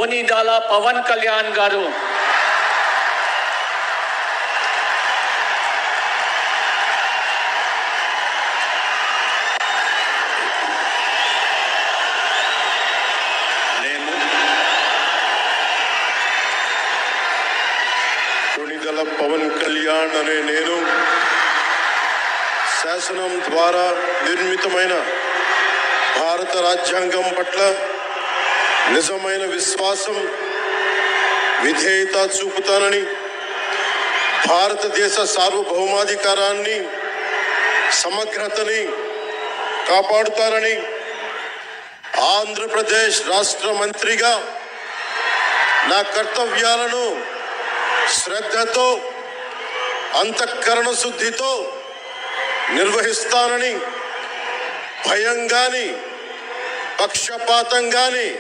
కొనిదాల పవన్ కళ్యాణ్ గారు కొనిదల పవన్ కళ్యాణ్ అనే నేను శాసనం ద్వారా నిర్మితమైన భారత రాజ్యాంగం పట్ల నిజమైన విశ్వాసం విధేయత చూపుతానని, భారతదేశ సార్వభౌమాధికారాన్ని సమగ్రతని కాపాడుతానని, ఆంధ్రప్రదేశ్ రాష్ట్ర మంత్రిగా నా కర్తవ్యాలను శ్రద్ధతో అంతఃకరణ శుద్ధితో నిర్వహిస్తానని, భయం గాని పక్షపాతం గాని